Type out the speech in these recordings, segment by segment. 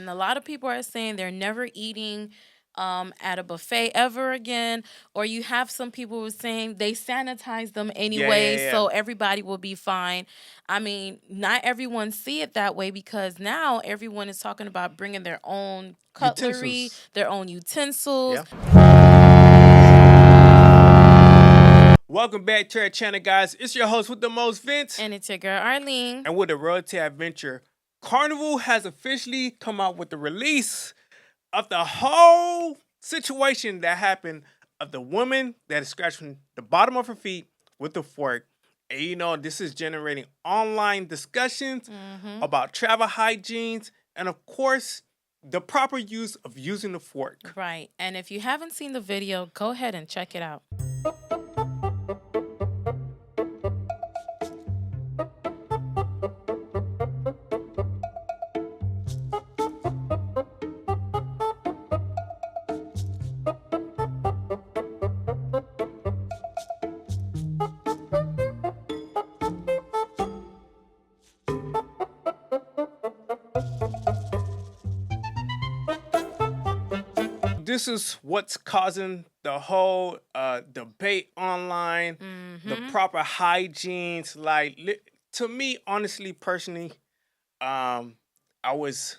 And a lot of people are saying they're never eating at a buffet ever again. Or you have some people who are saying they sanitize them Yeah, yeah, anyway, yeah. so everybody will be fine. I mean, not everyone see it that way because now everyone is talking about bringing their own cutlery, Utensils. their own utensils. Yeah. Welcome back to our channel, guys. It's your host with the most, Vince. And it's your girl Arlene. And with the Royalty Adventure, Carnival has officially come out with the release of the whole situation that happened of the woman that is scratching the bottom of her feet with a fork. And this is generating online discussions about travel hygienes and, of course, the proper use of using the fork. Right. And if you haven't seen the video, go ahead and check it out. This is what's causing the whole debate online, the proper hygienes. To me, honestly, personally, I was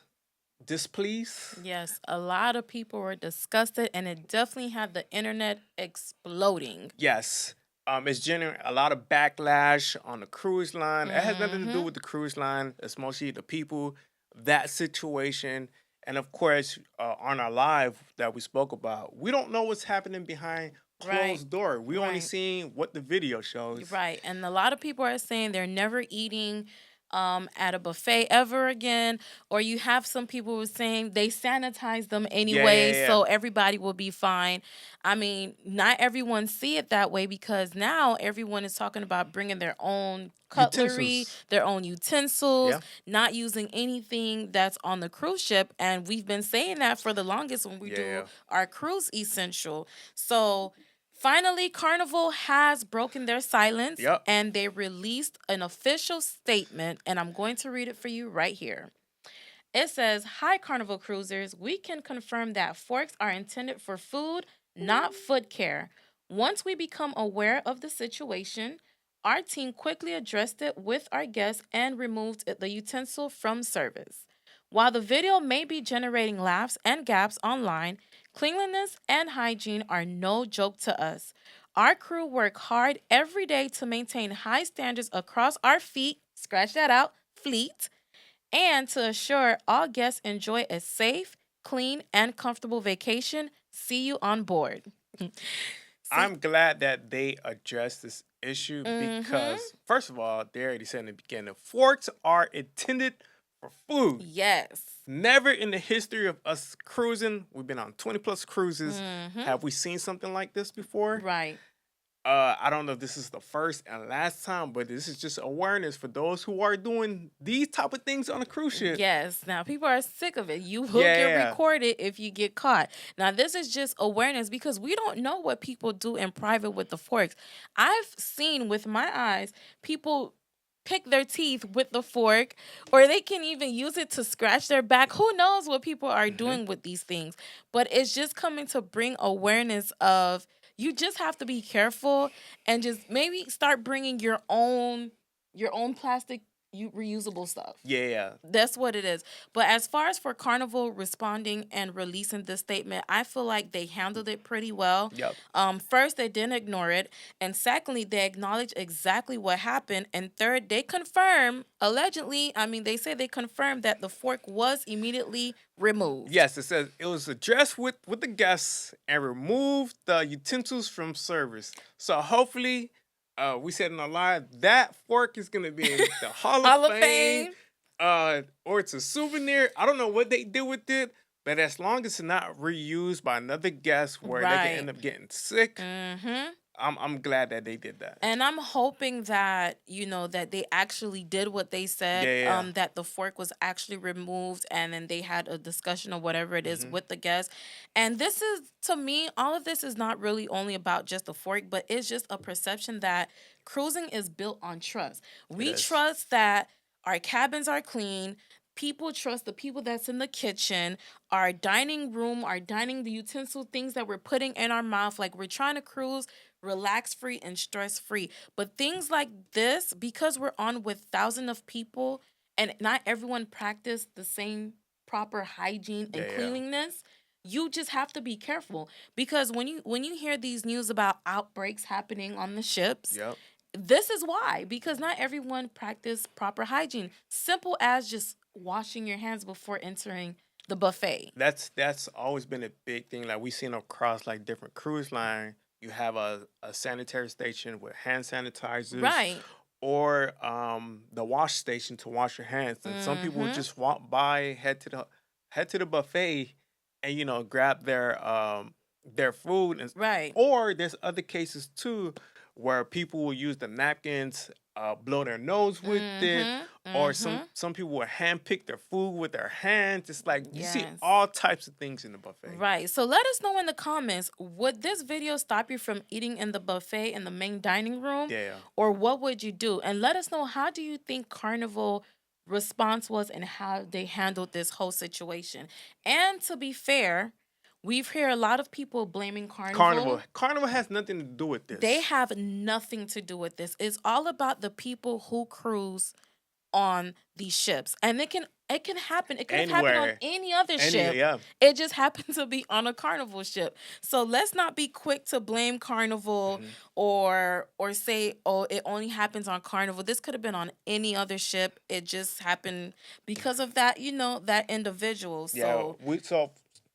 displeased. Yes, a lot of people were disgusted, and it definitely had the internet exploding. Yes. It's generating a lot of backlash on the cruise line. It has nothing to do with the cruise line. It's mostly the people, that situation. And of course, on our live that we spoke about, we don't know what's happening behind closed door. We only Right. seeing what the video shows. Right. And a lot of people are saying they're never eating at a buffet ever again. Or you have some people who are saying they sanitize them anyway, Yeah. so everybody will be fine. I mean, not everyone see it that way because now everyone is talking about bringing their own cutlery, Utensils. their own utensils, Yeah. not using anything that's on the cruise ship. And we've been saying that for the longest when we do our cruise essential. So finally, Carnival has broken their silence and they released an official statement, and I'm going to read it for you right here. It says, "Hi, Carnival cruisers. We can confirm that forks are intended for food, not foot care. Once we become aware of the situation, our team quickly addressed it with our guests and removed the utensil from service. While the video may be generating laughs and gaps online, cleanliness and hygiene are no joke to us. Our crew work hard every day to maintain high standards across our scratch that out, fleet, and to assure all guests enjoy a safe, clean, and comfortable vacation. See you on board." I'm glad that they addressed this issue because, first of all, they already said in the beginning, forks are intended for food. Yes. Never in the history of us cruising, we've been on 20 plus cruises, have we seen something like this before? Right. I don't know if this is the first and last time, but this is just awareness for those who are doing these type of things on a cruise ship. Yes. Now people are sick of it. You will get recorded if you get caught. Now this is just awareness because we don't know what people do in private with the forks. I've seen with my eyes people pick their teeth with the fork, or they can even use it to scratch their back. Who knows what people are doing with these things? But it's just coming to bring awareness of you just have to be careful and just maybe start bringing your own plastic reusable stuff. Yeah. That's what it is. But as far as for Carnival responding and releasing this statement, I feel like they handled it pretty well. Yep. First, they didn't ignore it. And secondly, they acknowledged exactly what happened. And third, they confirm, allegedly, they say they confirmed that the fork was immediately removed. Yes, it says it was addressed with the guests and removed the utensils from service. So hopefully, we said in our live that fork is gonna be in the Hall of Fame. Or it's a souvenir. I don't know what they did with it, but as long as it's not reused by another guest where they can end up getting sick, I'm glad that they did that. And I'm hoping that, that they actually did what they said, that the fork was actually removed and then they had a discussion or whatever it is with the guests. And this is, to me, all of this is not really only about just the fork, but it's just a perception that cruising is built on trust. We trust that our cabins are clean. people trust the people that's in the kitchen, our dining room, our dining, the utensil things that we're putting in our mouth. Like we're trying to cruise relax free and stress free. But things like this, because we're on with thousands of people and not everyone practice the same proper hygiene Yeah, and yeah. cleanliness, you just have to be careful because when you hear these news about outbreaks happening on the ships, Yep. this is why, because not everyone practice proper hygiene. Simple as just washing your hands before entering the buffet. That's always been a big thing. Like we seen across like different cruise line, you have a sanitary station with hand sanitizers Right. or the wash station to wash your hands. And some people would Mhm. just walk by, head to the buffet and grab their food and Right. or there's other cases too where people will use the napkins, blow their nose with it, Mhm. or some Mhm. some people will hand pick their food with their hands. It's like you see Yes. all types of things in the buffet. Right. So let us know in the comments, would this video stop you from eating in the buffet in the main dining room? Yeah. Or what would you do? And let us know, how do you think Carnival response was and how they handled this whole situation? And to be fair, we've heard a lot of people blaming Carnival. Carnival. Carnival has nothing to do with They this. have nothing to do with this. It's all about the people who cruise on these ships. And it can happen. It could have happened on Anywhere. any other Any ship. yeah. It just happened to be on a Carnival ship. So let's not be quick to blame Carnival Mhm. or say, oh, it only happens on Carnival. This could have been on any other ship. It just happened because of that, that individual. Yeah, So so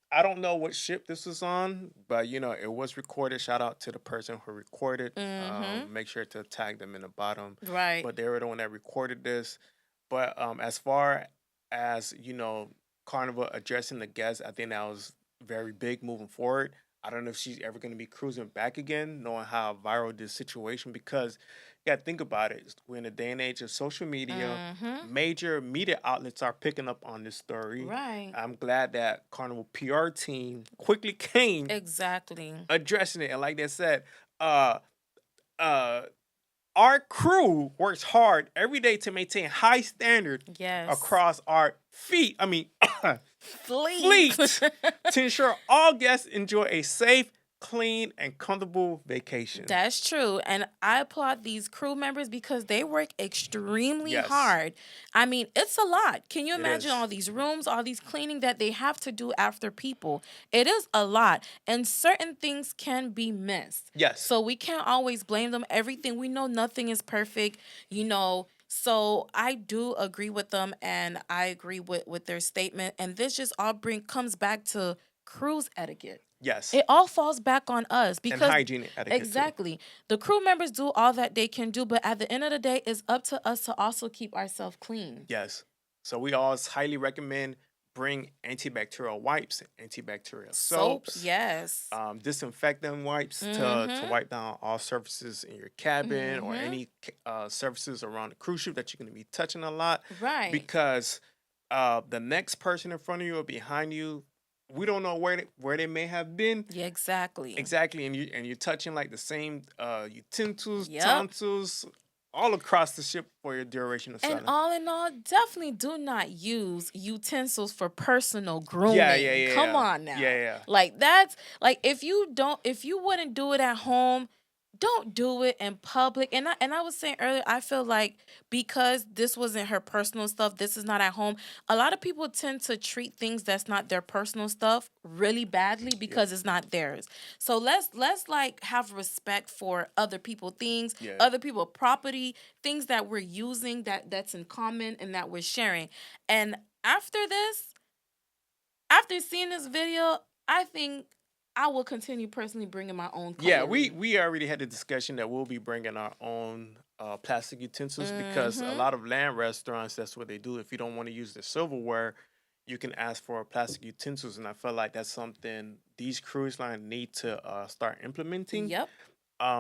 I don't know what ship this was on, but it was recorded. Shout out to the person who recorded. mhm. Make sure to tag them in the bottom. Right. But they were the one that recorded this. But as far as Carnival addressing the guests, I think that was very big moving forward. I don't know if she's ever going to be cruising back again, knowing how viral this situation. Because, yeah, think about it. We're in a day and age of social media. Mhm. Major media outlets are picking up on this story. Right. I'm glad that Carnival PR team quickly came Exactly. addressing it. And like they said, uh, uh, our crew works hard every day to maintain high standard Yes. across our Fleet. fleet to ensure all guests enjoy a safe, clean, and comfortable vacation. That's true. And I applaud these crew members because they work extremely Yes, hard. I mean, it's a lot. Can you it imagine is. all these rooms, all these cleaning that they have to do after people? It is a lot. And certain things can be missed. Yes. So we can't always blame them. Everything, we know nothing is perfect. So I do agree with them and I agree with their statement. And this just all comes back to cruise etiquette. Yes. It all falls back on us And because hygiene etiquette too. exactly, the crew members do all that they can do, but at the end of the day, it's up to us to also keep ourselves clean. Yes. So we always highly recommend bring antibacterial wipes, antibacterial Soap, soaps, yes. disinfectant wipes to Mm-hmm. wipe down all surfaces in your cabin or Mm-hmm. any surfaces around the cruise ship that you're going to be touching a lot. Right. Because the next person in front of you or behind you, we don't know where they may have been. Yeah, exactly. Exactly, and you're touching like the same utensils, Yep. tonsils, all across the ship for your duration of And sailing. all in all, definitely do not use utensils for personal grooming. Yeah. Come on now. Yeah. Like that's like if you wouldn't do it at home, don't do it in public. And I was saying earlier, I feel like because this wasn't her personal stuff, this is not at home. A lot of people tend to treat things that's not their personal stuff really badly because it's not theirs. So let's like have respect for other people things, Yeah. other people property, things that we're using that's in common and that we're sharing. And after seeing this video, I think I will continue personally bringing my own cutlery. Yeah, we already had a discussion that we'll be bringing our own plastic utensils because a Mhm. lot of land restaurants, that's what they do. If you don't want to use the silverware, you can ask for plastic utensils, and I feel like that's something these cruise lines need to start implementing. Yep.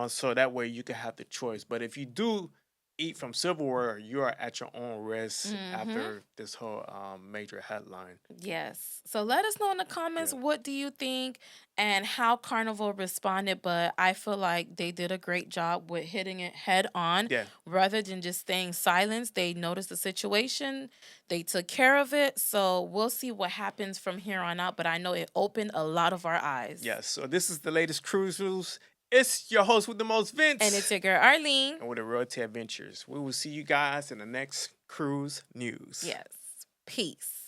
So that way you can have the choice. But if you do eat from silverware, you are at your own risk after this whole major headline. Yes. So let us know in the comments what do you think and how Carnival responded. But I feel like they did a great job with hitting it head on rather than just staying silent. They noticed the situation, they took care of it. So we'll see what happens from here on out. But I know it opened a lot of our eyes. Yes. So this is the latest cruise news. It's your host with the most, Vince. And it's your girl, Arlene. And with the Road to Adventures. We will see you guys in the next cruise news. Yes. Peace.